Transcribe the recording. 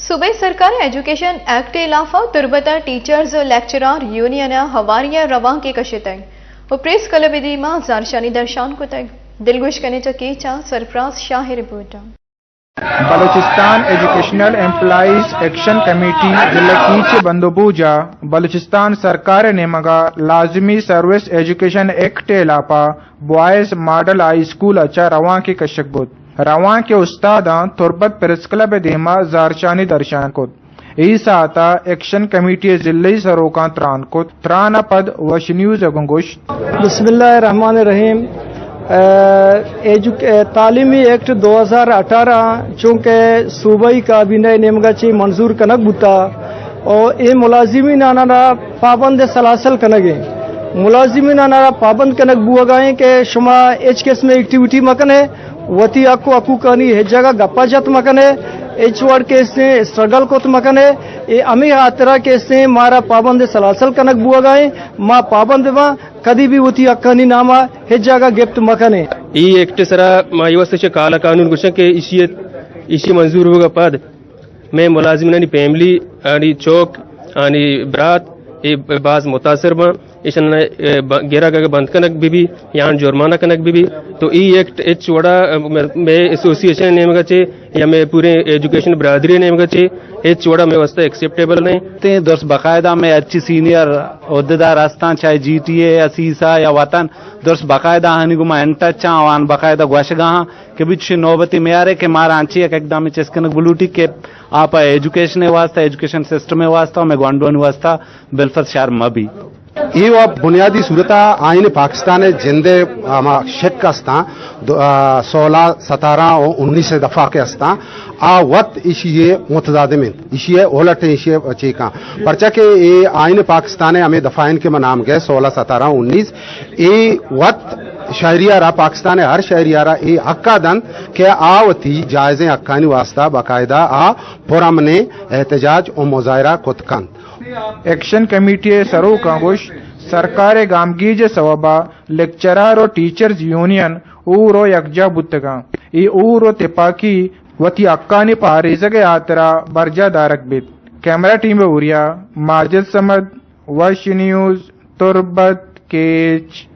صوبائی سرکار education act علاوہ تربتا ٹیچرز و لیکچرار یونین ہواریہ رواں کی کشتیں و پریس کلب دیما زارشانی درشان کو تگ دلگوش کرنے چکیچا Sarfaraz Shah report Balochistan educational employees action committee ضلع کیچ بندوبوجا بلوچستان سرکار نے مگا لازمی سروس ایجوکیشن ایکٹ علاپا بوائز ماڈل ہائی اسکول اچھا رواں کی کشک بود رواں کے استاداں تربت پریس کلب دیما زارشانی درشان کو ایسا آتا ایکشن کمیٹی ضلعی سروکان تران کو ترانا پد وش نیوز اگنگوش بسم اللہ الرحمن الرحیم تعلیمی ایکٹ 2018 چونکہ صوبائی کابینہ نے چی منظور کنک بوتا اور یہ ملازمین آنا پابند سلاسل کنگے ملازمین آنا پابند کنک بو گائیں کہ شما ایچ کیس میں ایکٹیویٹی مکنے وتی اکو کانی ہے جگہ گپا جت مکنے ایچ وار کیس سے اسٹرگل کو مکنے یہ امی آترا کیس سے مارا پابند سلاسل کنک بو گائیں ما پابند ماں کدی بھی وتی اکانی نامہ ہے جگہ گپت مکنے یہ ایکٹ سرا مایوس کالا قانون گوشن کے اسی منظور ہوگا پد میں ملازمین فیملی چوک برات بعض متاثر با ایشن گیرا کا بند کنک بھی یہاں جرمانہ کنک بھی تو ای ایکٹ ایچ وڑا میں ایسوسیشن نیم گچے یا میں پورے ایجوکیشن برادری نیم گچے ایچ وڑا میں واسطہ ایکسیپٹیبل نہیں درس باقاعدہ میں اچھی سینئر عہدیدار استان چاہے جی ٹی اے یا سیسا یا وطن درس باقاعدہ ہنی گما انٹچ وان باقاعدہ گوشگاہ کہ بچ نوبتی معیار ہے کہ مارا آنچی ایک اقدام چسکنک بلوٹی کے آپ ایجوکیشن واسطہ ایجوکیشن سسٹم واسطہ میں گوانڈون واسطہ بلفت شہر مبی یہ وہ بنیادی صورت آئین پاکستان جندے شک استا 16 17 اور 19 دفعہ کے استا آ وقت اشیے متضادمن اشیے اولٹ اشیے چیکاں پرچہ کہ یہ آئین پاکستان ہمیں دفعین کے منام گئے 16 17 19 یہ وقت شہریہ را پاکستان ہر شہریہ را یہ حقا دن کہ آوتی جائزیں حقانی واسطہ باقاعدہ پرامن احتجاج اور مظاہرہ کتکن ایکشن کمیٹی سرو کانگوش سرکار گامگیج سوابا لیکچرار و ٹیچرز یونین اورو یکجا بتگاں ای اورو تپاکی وتی اکانی پاریزگ آترا برجا دارک بیت کیمرہ ٹیم اوریا ماجد سمد وش نیوز تربت کیچ